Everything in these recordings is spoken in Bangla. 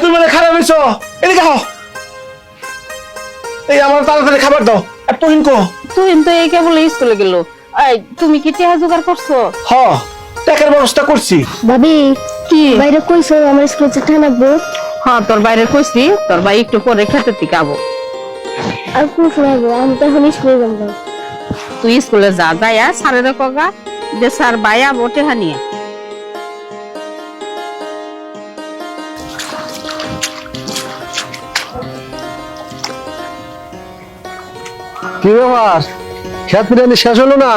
তুমি মানে খারাপ হয়েছ, এদিকে আও। এই আমার তাড়াতাড়ি খাবার দাও। আর তুহিন কো? তুহিন তো এই কেবল স্কুলে গেল। এই তুমি কি টিয়া জোগাড় করছো? হ, টাকার ব্যবস্থা করছি। ভাবি কি বাইরে কইছো আমার স্কুলে চাকরি লাগবে? হ্যাঁ, তোর বাইরে কইছি, তোর ভাই একটু পরে খেতে থেকে আবো। আর কোন সময় যাবো? আমি তো এখন স্কুলে যাবো। তুই স্কুলে যা, যাইয়া স্যারের কগা যে স্যার ভাই আবো টেহা নিয়ে। কি ব্যাপার, খেত বিরিয়ানি শেষ হলো না?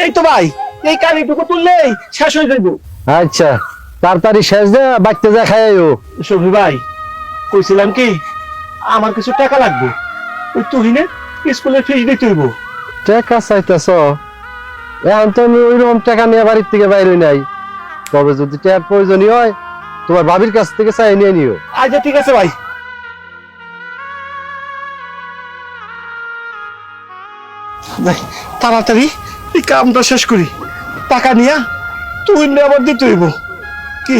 এই তো ভাই, এই কারিটুকু তুললেই শেষ হয়ে যাইব। আচ্ছা, তাড়াতাড়ি শেষ দে, বাড়তে যা খাইও। শফি ভাই, কইছিলাম কি আমার কিছু টাকা লাগবে, ওই তুহিনের স্কুলের ফিস দিতে হইব। টাকা চাইতেছ? এখন তো আমি ওইরকম টাকা নিয়ে বাড়ির থেকে বাইরে নাই। তবে যদি টাকার প্রয়োজনীয় হয় তোমার ভাবির কাছ থেকে চাই নিয়ে নিও। আচ্ছা ঠিক আছে ভাই। যাই, তাড়াতাড়ি এই কামটা শেষ করি, টাকা নিয়া তুই আবার দিতে হইব। কি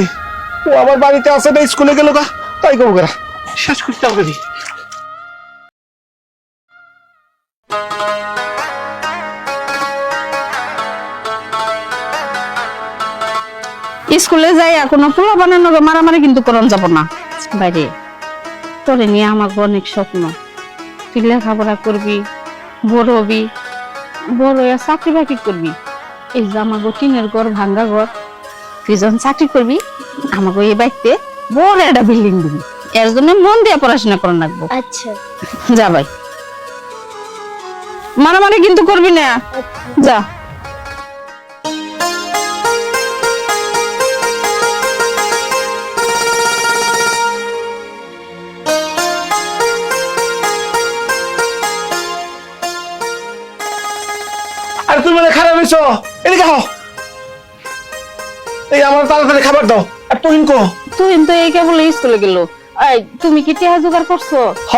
ও আমার বাড়িতে আছে না, স্কুলে গেল গা, তাই কব করা শেষ করি তাড়াতাড়ি। স্কুলে যাইয়া কোনো পোলা বানানো মারামারি কিন্তু করন যাব না। বাইরে তোরে নিয়ে আমার অনেক স্বপ্ন, তুই লেখাপড়া করবি, বড় হবি, বড় হইয়া চাকরি বাকরি করবি। এই যে আমাকে টিনের ঘর, ভাঙ্গা ঘর, তুই যখন চাকরি করবি আমাকে এই বাড়িতে বড় একটা বিল্ডিং দিবি। এর জন্য মন দিয়ে পড়াশোনা করার লাগবো। আচ্ছা যা ভাই, মারামারি কিন্তু করবি না, যা। আর তুমি মানে খারাপ হয়েছ, এদিকে আও। এই আমার তাড়াতাড়ি খাবার দাও। আর তুহিন কো? তুহিন তো এই কেবল স্কুলে গেল। এই তুমি কি টিয়া জোগাড় করছো? হ,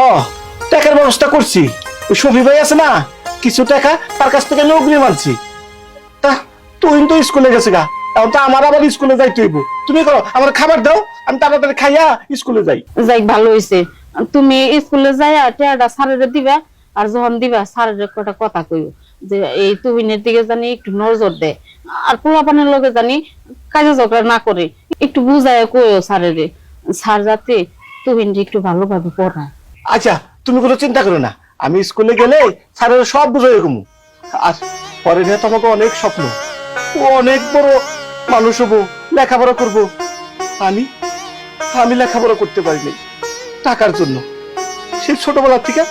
টাকার ব্যবস্থা করছি। ওই শফি ভাই আছে না, কিছু টাকা তার কাছ থেকে আমি অগ্রিম আনছি। তা তুহিন তো স্কুলে গেছে গা, এখন তো আমার আবার স্কুলে যাইতে হইব। তুমি করো, আমার খাবার দাও, আমি তাড়াতাড়ি খাইয়া স্কুলে যাই। যাই, ভালো হইছে। তুমি স্কুলে যাইয়া টিয়াটা স্যারের দিবা, আর যখন দিবা স্যারের একটা কথা কইও যে এই তুহিনের দিকে জানি একটু নজর দেয়, আর পোলাপানের লগে জানি কাজে ঝগড়া না করে, একটু বুঝায় কইও স্যারের, স্যার যাতে তুহিন একটু ভালোভাবে পড়ায়। আচ্ছা, তুমি কোনো চিন্তা করো না, আমি স্কুলে গেলে স্যারের সব বুঝাই কমু। আর পরে নিয়ে তোমাকে অনেক স্বপ্ন, ও অনেক বড় মানুষ হবো, লেখাপড়া করবো। আমি আমি লেখাপড়া করতে পারিনি টাকার জন্য। সে ছোটবেলা থেকে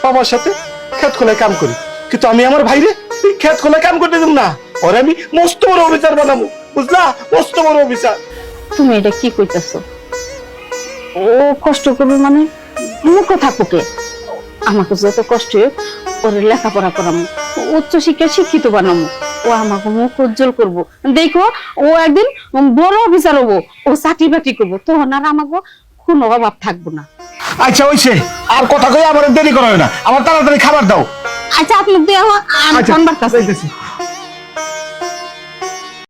বাবার সাথে ক্ষেত খোলায় কাম করি, কিন্তু আমি আমার ভাইরে এই ক্ষেত খোলায় কাম করতে দেব না। ওরে আমি মস্ত বড় অফিসার বানাবো, বুঝলা? মস্ত বড় অফিসার। তুমি এটা কি কইতেছো? ও কষ্ট করবে মানে মুখ থাকুকে, আমাকে যত কষ্ট হোক ওরে লেখাপড়া করামো, উচ্চ শিক্ষা শিক্ষিত বানামো, ও আমাকে মুখ উজ্জ্বল করবো। দেখো ও একদিন বড় অফিসার হবো, ও চাকরি বাকরি করবো, তখন আর আমাকে কোনো অভাব থাকবো না। আচ্ছা হইছে, আর কথা কই আমার দেরি করা হয় না, আমার তাড়াতাড়ি খাবার দাও। আচ্ছা, আপনি দিয়ে আচ্ছা, ফোন বার্তা যাইতেছি।